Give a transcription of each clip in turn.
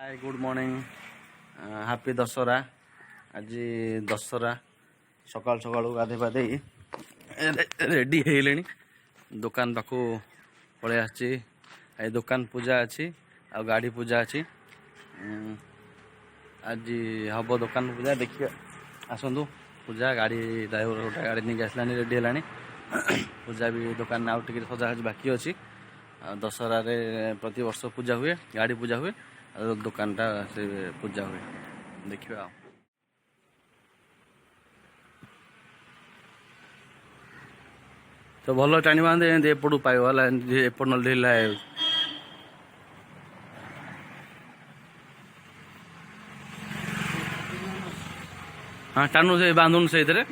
Hi good morning happy Dussehra. आज दशहरा सकाल सकाल गाधे पाधे रेडी है दुकान पाखु पलि आसी। दुकान पूजा अच्छी आ गाड़ी पूजा अच्छी। आज हम दुकान पूजा देखिए आसतु पूजा गाड़ी ड्राइवर गोटे गाड़ी नहीं आसलानी रेडी है पूजा भी दुकान आउ टे सजा बाकी अच्छी। दशहरा प्रति वर्ष पूजा हुए गाड़ी पूजा हुए दुकानटा से पूजा हुए देखिए। तो भल टाणी बांधे एपटू पाइब एपट न ढिला हाँ टाणु से बांधुन से बांधे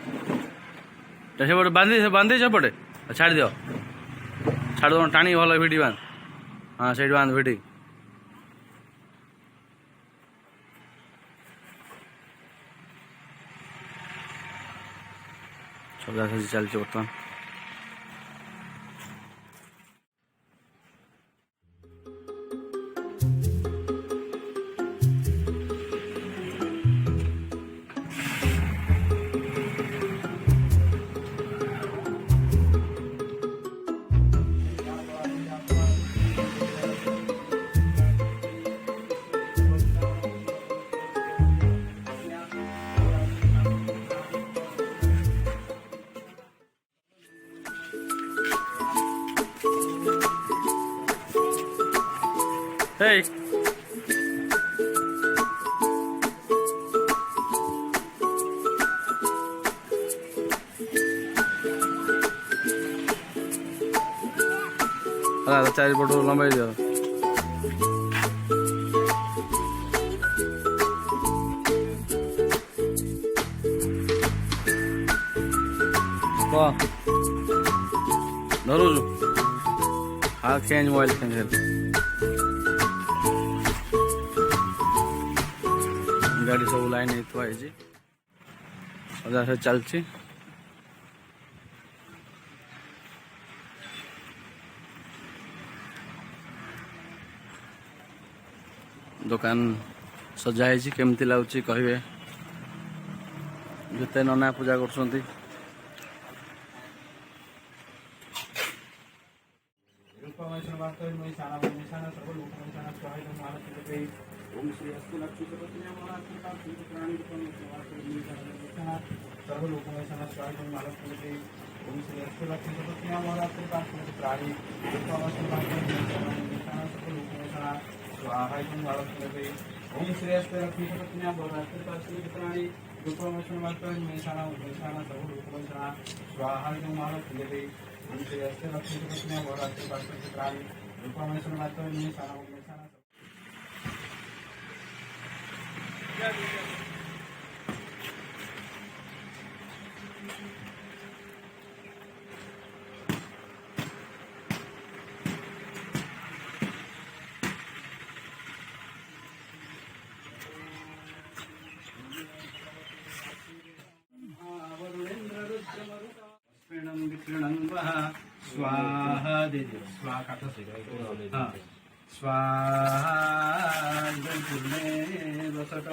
बांधे सेपटे छाड़ दियो छाड़ दो टाणी भल भिडी बांध। हाँ से बांध भिडी सजासजी चलती बर्तमान। Hey. चारिपट लंबाई दियो। धरुछु हाँ चेंज मोबाइल चेंज गाड़ी सब लाइन थी सजा चलती। दुकान सजाई केमती लगुच कहे जिते नना पूजा कर ओम श्री अस्तु लक्ष्मी सर्वलोकमैषण स्वागतम मालक्ष्मी। ओम श्री अस्तु लक्ष्मी महाराष्ट्र प्राणी स्वाहायम मालक्ष्मी। ओम श्री अस्तु लक्ष्मी महाराष्ट्र प्राणी रूपमैषण सर्वलोकमैषण स्वाहायम मालक्ष्मी। ओम श्री अस्तु लक्ष्मी महाराष्ट्र प्राणी रूपमैषण स्वाहा दे दो स्वाहा काटो से स्वाहा बसट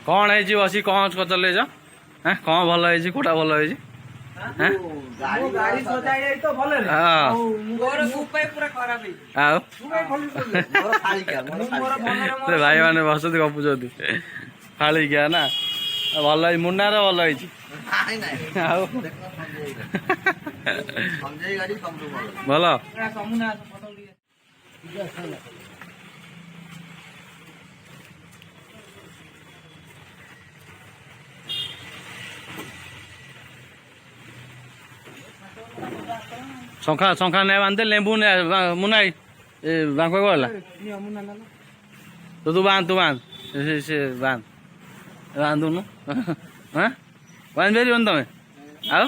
कौन है जी असी कौन चले जा कौन भल है कोटा भल है गाड़ी सजाई तो भले भाई मैंने बसती गपुच फाड़ी क्या ना भल मुन्नार भल भल शंखा शंखा नहीं बांधते लेंबू ने मुनाई बांको गला तो तू बांध से बांध बांधु नु हाँ बांध बेरी तमें आओ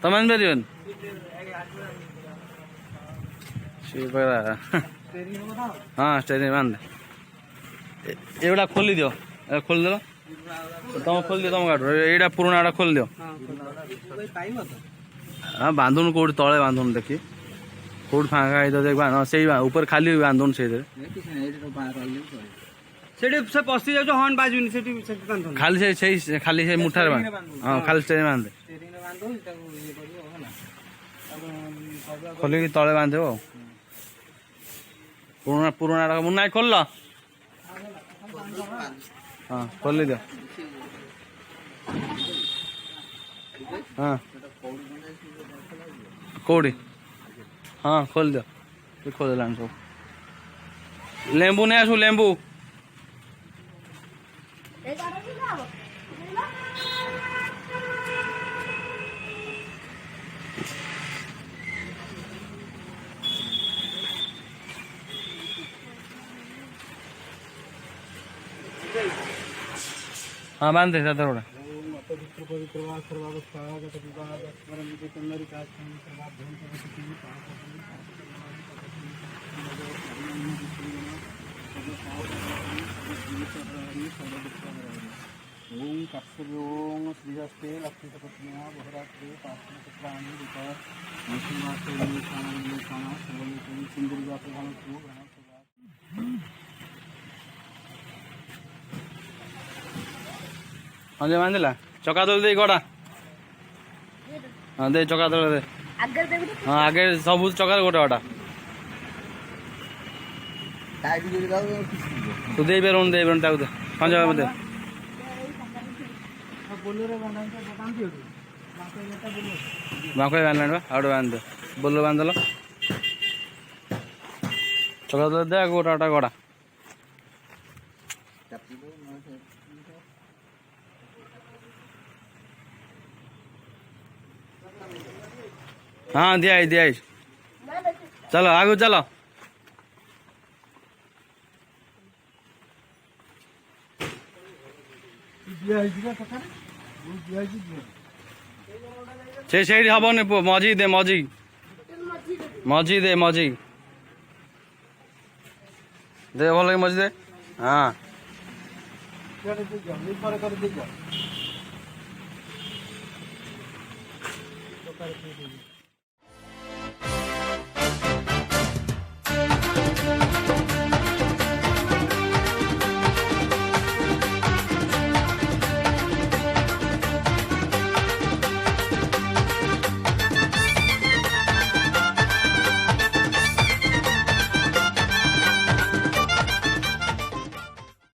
तुम बांध बेरी हाँ स्टेरिंग बांध एगुड़ा खोली दियो खोल दे तुम खोल दियो तुम गाड़ी एटा पुराना आड़ा खोल दियो हाँ बांधुन कौट तले बांधुन देखी कौट फाँका देख से ऊपर खाली बांधुन से पशि जाऊ हर्न बाजुनी खाली से खाली से मुठार हाँ खाली से बांधे खोलिकी तले बांधे पुराना पुराना मुन्ना खोल हाँ खोल दियो हाँ कौड़ी हाँ खोल दियो खोल दिला सब लेंबू नहीं आसू लेंबू हाँ बांधे दादा रोड़ा ओम कर्तव्यों श्रीहस्ते लक्ष्मीपत्न्या बहुरात्रे पार्श्वचक्राणि विचार हाँ जे बांधिला चका तले दे गड़ा हाँ दे चका तले दे हाँ आगे सब चकार गोटे गटा तू दे बेरोन ताकू दे पांच दे बांको बांधला आउट बांध दे बोलो बांधल चका तले दे गोटा गोटा गड़ा हाँ दिया चलो आगू चलो से हबन मझी दे मझी मझी दे मझी दे भल मझी दे हाँ